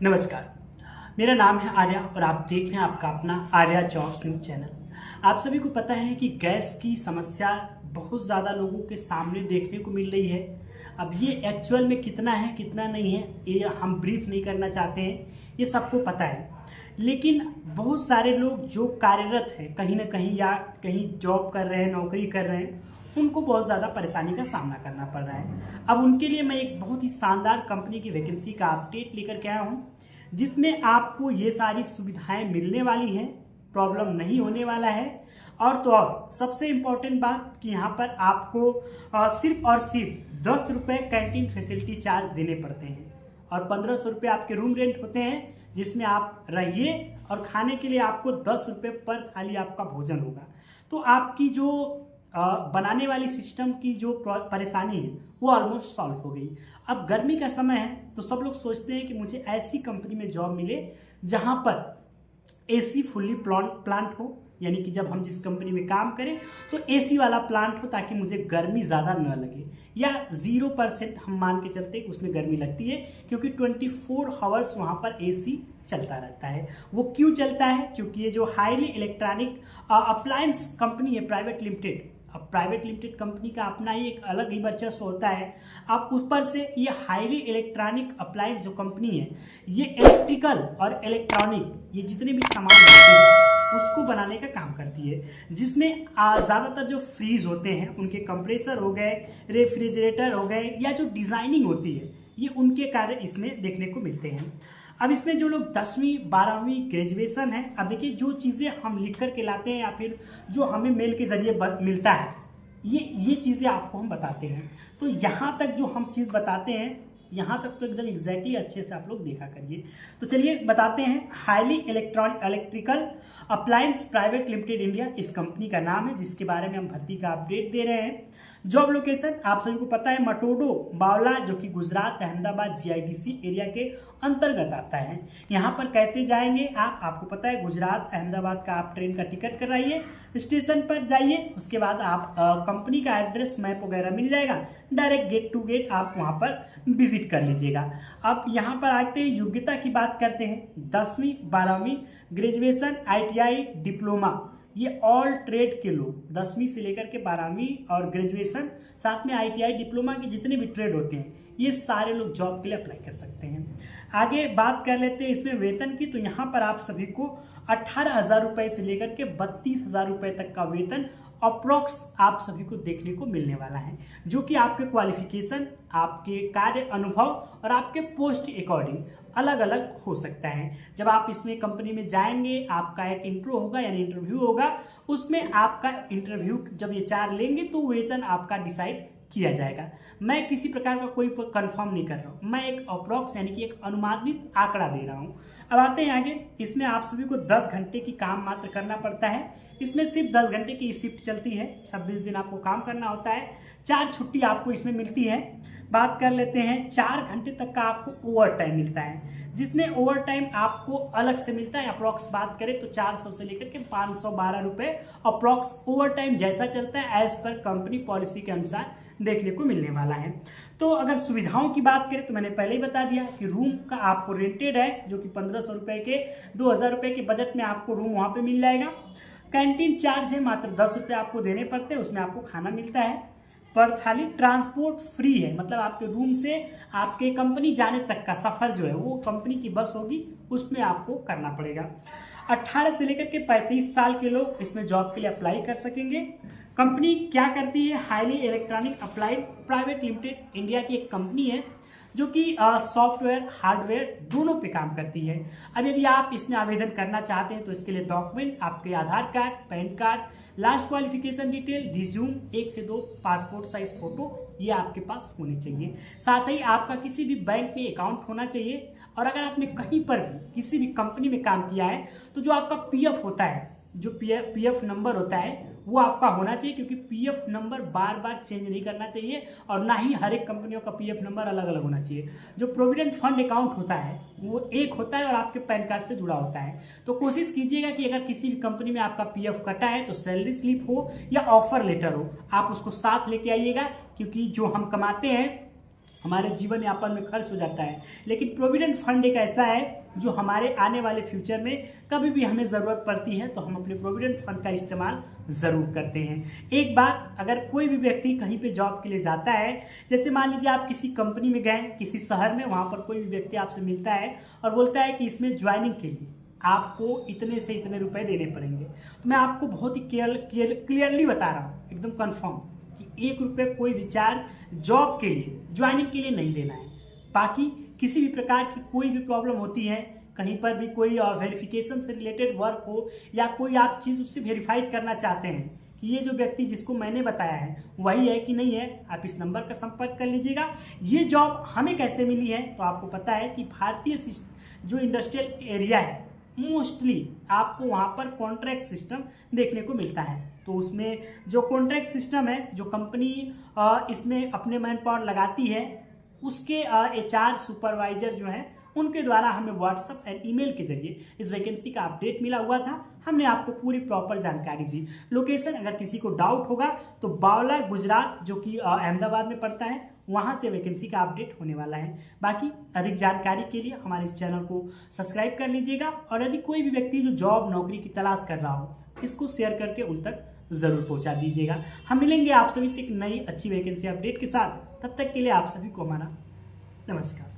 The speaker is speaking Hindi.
नमस्कार, मेरा नाम है आर्या और आप देख रहे हैं आपका अपना आर्या जॉब्स न्यूज चैनल। आप सभी को पता है कि गैस की समस्या बहुत ज़्यादा लोगों के सामने देखने को मिल रही है। अब ये एक्चुअल में कितना है कितना नहीं है ये हम ब्रीफ नहीं करना चाहते हैं, ये सबको पता है। लेकिन बहुत सारे लोग जो कार्यरत हैं कहीं ना कहीं या कहीं जॉब कर रहे हैं, नौकरी कर रहे हैं, उनको बहुत ज़्यादा परेशानी का सामना करना पड़ रहा है। अब उनके लिए मैं एक बहुत ही शानदार कंपनी की वैकेंसी का अपडेट लेकर के आया हूँ, जिसमें आपको ये सारी सुविधाएं मिलने वाली हैं, प्रॉब्लम नहीं होने वाला है। और तो और सबसे इम्पोर्टेंट बात कि यहाँ पर आपको सिर्फ और सिर्फ 10 रुपये कैंटीन फैसिलिटी चार्ज देने पड़ते हैं और 1500 रुपये आपके रूम रेंट होते हैं, जिसमें आप रहिए और खाने के लिए आपको 10 रुपये पर थाली आपका भोजन होगा। तो आपकी जो बनाने वाली सिस्टम की जो परेशानी है वो ऑलमोस्ट सॉल्व हो गई। अब गर्मी का समय है तो सब लोग सोचते हैं कि मुझे ऐसी कंपनी में जॉब मिले जहां पर एसी फुल्ली प्लांट हो, यानी कि जब हम जिस कंपनी में काम करें तो एसी वाला प्लांट हो ताकि मुझे गर्मी ज़्यादा न लगे, या 0% हम मान के चलते उसमें गर्मी लगती है क्योंकि 24 आवर्स वहाँ पर एसी चलता रहता है। वो क्यों चलता है? क्योंकि ये जो हाईली इलेक्ट्रॉनिक अप्लायंस कंपनी है प्राइवेट लिमिटेड, अब प्राइवेट लिमिटेड कंपनी का अपना ही एक अलग ही वर्चस्व होता है। अब ऊपर से ये हाईली इलेक्ट्रॉनिक अप्लायंस जो कंपनी है, ये इलेक्ट्रिकल और इलेक्ट्रॉनिक ये जितने भी सामान होते हैं उसको बनाने का काम करती है, जिसमें ज़्यादातर जो फ्रीज होते हैं उनके कंप्रेसर हो गए, रेफ्रिजरेटर हो गए, या जो डिज़ाइनिंग होती है ये उनके कार्य इसमें देखने को मिलते हैं। अब इसमें जो लोग 10वीं 12वीं ग्रेजुएशन है, अब देखिए जो चीज़ें हम लिख कर के लाते हैं या फिर जो हमें मेल के जरिए मिलता है ये चीज़ें आपको हम बताते हैं। तो यहाँ तक जो हम चीज़ बताते हैं यहाँ तक तो एकदम एग्जैक्टली अच्छे से आप लोग देखा करिए। तो चलिए बताते हैं। Highly electrical appliance private limited India इस कंपनी का नाम है, जिसके बारे में हम भर्ती का अपडेट दे रहे हैं। जॉब लोकेशन आप सभी को पता है, मटोडो बावला, जो कि गुजरात अहमदाबाद GIDC एरिया के अंतर्गत आता है। यहाँ पर कैसे जाएंगे आपको पता है, गुजरात अहमदाबाद का आप ट्रेन का टिकट कराइए, स्टेशन पर जाइए, उसके बाद आप कंपनी का एड्रेस मैप वगैरह मिल जाएगा, डायरेक्ट गेट टू गेट आप वहाँ पर विजिट कर लीजिएगा। अब यहाँ पर आते हैं योग्यता की बात करते हैं। 10वीं 12वीं ग्रेजुएशन, ITI, डिप्लोमा, ये ऑल ट्रेड के लोग 10वीं से लेकर के 12वीं और ग्रेजुएशन, साथ में ITI डिप्लोमा के जितने भी ट्रेड होते हैं ये सारे लोग जॉब के लिए अप्लाई कर सकते हैं। आगे बात कर लेते हैं इसमें वेतन की। तो यहाँ पर आप सभी को 18,000 रुपये से लेकर के 32,000 रुपये तक का वेतन अप्रोक्स आप सभी को देखने को मिलने वाला है, जो कि आपके क्वालिफिकेशन, आपके कार्य अनुभव और आपके पोस्ट अकॉर्डिंग अलग अलग हो सकता है। जब आप इसमें कंपनी में जाएंगे आपका एक इंट्रो होगा यानी इंटरव्यू होगा, उसमें आपका इंटरव्यू जब ये 4 लेंगे तो वेतन आपका डिसाइड किया जाएगा। मैं किसी प्रकार का कोई कंफर्म नहीं कर रहा हूँ, मैं एक अप्रोक्स यानी कि एक अनुमानित आंकड़ा दे रहा हूँ। अब आते हैं आगे। इसमें आप सभी को 10 घंटे की काम मात्र करना पड़ता है। इसमें सिर्फ 10 घंटे की शिफ्ट चलती है, 26 दिन आपको काम करना होता है, 4 छुट्टी आपको इसमें मिलती है। बात कर लेते हैं, 4 घंटे तक का आपको ओवर टाइम मिलता है, जिसमें ओवर टाइम आपको अलग से मिलता है। अप्रॉक्स बात करें तो 400 से लेकर के 512 रुपये अप्रॉक्स ओवर टाइम जैसा चलता है एज पर कंपनी पॉलिसी के अनुसार देखने को मिलने वाला है। तो अगर सुविधाओं की बात करें तो मैंने पहले ही बता दिया कि रूम का आपको रेंटेड है, जो कि 1500 रुपये के 2000 रुपये के बजट में आपको रूम वहाँ पे मिल जाएगा। कैंटीन चार्ज है मात्र 10 रुपये आपको देने पड़ते हैं, उसमें आपको खाना मिलता है पर थाली। ट्रांसपोर्ट फ्री है, मतलब आपके रूम से आपके कंपनी जाने तक का सफ़र जो है वो कंपनी की बस होगी, उसमें आपको करना पड़ेगा। 18 से लेकर के 35 साल के लोग इसमें जॉब के लिए अप्लाई कर सकेंगे। कंपनी क्या करती है? Highly electronic applied private limited India की एक कंपनी है जो कि सॉफ्टवेयर हार्डवेयर दोनों पे काम करती है। अब यदि आप इसमें आवेदन करना चाहते हैं तो इसके लिए डॉक्यूमेंट आपके Aadhaar card, PAN card, last qualification detail, resume, 1 से 2 पासपोर्ट साइज फोटो ये आपके पास होनी चाहिए। साथ ही आपका किसी भी बैंक में अकाउंट होना चाहिए। और अगर आपने कहीं पर भी किसी भी कंपनी में काम किया है तो जो आपका PF होता है, जो PF नंबर होता है वो आपका होना चाहिए, क्योंकि PF नंबर बार बार चेंज नहीं करना चाहिए और ना ही हर एक कंपनियों का PF नंबर अलग अलग होना चाहिए। जो प्रोविडेंट फंड अकाउंट होता है वो एक होता है और आपके पैन कार्ड से जुड़ा होता है। तो कोशिश कीजिएगा कि अगर किसी भी कंपनी में आपका PF कटा है तो सैलरी स्लिप हो या ऑफर लेटर हो, आप उसको साथ लेके आइएगा, क्योंकि जो हम कमाते हैं हमारे जीवन यापन में खर्च हो जाता है। लेकिन प्रोविडेंट फंड एक ऐसा है जो हमारे आने वाले फ्यूचर में कभी भी हमें ज़रूरत पड़ती है तो हम अपने प्रोविडेंट फंड का इस्तेमाल ज़रूर करते हैं। एक बात, अगर कोई भी व्यक्ति कहीं पे जॉब के लिए जाता है, जैसे मान लीजिए आप किसी कंपनी में गए, किसी शहर में, वहाँ पर कोई भी व्यक्ति आपसे मिलता है और बोलता है कि इसमें ज्वाइनिंग के लिए आपको इतने से इतने रुपए देने पड़ेंगे, तो मैं आपको बहुत ही क्लियरली बता रहा हूँ, एकदम कन्फर्म, कि 1 रुपये कोई भी चार्ज जॉब के लिए, ज्वाइनिंग के लिए नहीं देना है। बाकी किसी भी प्रकार की कोई भी प्रॉब्लम होती है, कहीं पर भी कोई वेरिफिकेशन से रिलेटेड वर्क हो या कोई आप चीज़ उससे वेरीफाइड करना चाहते हैं कि ये जो व्यक्ति जिसको मैंने बताया है वही है कि नहीं है, आप इस नंबर का संपर्क कर लीजिएगा। ये जॉब हमें कैसे मिली है, तो आपको पता है कि भारतीय जो इंडस्ट्रियल एरिया है, मोस्टली आपको वहाँ पर कॉन्ट्रैक्ट सिस्टम देखने को मिलता है। तो उसमें जो कॉन्ट्रैक्ट सिस्टम है, जो कंपनी इसमें अपने मैन पावर लगाती है, उसके HR सुपरवाइजर जो है उनके द्वारा हमें व्हाट्सएप एंड ईमेल के जरिए इस वैकेंसी का अपडेट मिला हुआ था। हमने आपको पूरी प्रॉपर जानकारी दी। लोकेशन, अगर किसी को डाउट होगा तो बावला गुजरात, जो कि अहमदाबाद में पड़ता है, वहाँ से वैकेंसी का अपडेट होने वाला है। बाकी अधिक जानकारी के लिए हमारे इस चैनल को सब्सक्राइब कर लीजिएगा और यदि कोई भी व्यक्ति जो जॉब नौकरी की तलाश कर रहा हो, इसको शेयर करके उन तक ज़रूर पहुँचा दीजिएगा। हम मिलेंगे आप सभी से एक नई अच्छी वैकेंसी अपडेट के साथ। तब तक के लिए आप सभी को हमारा नमस्कार।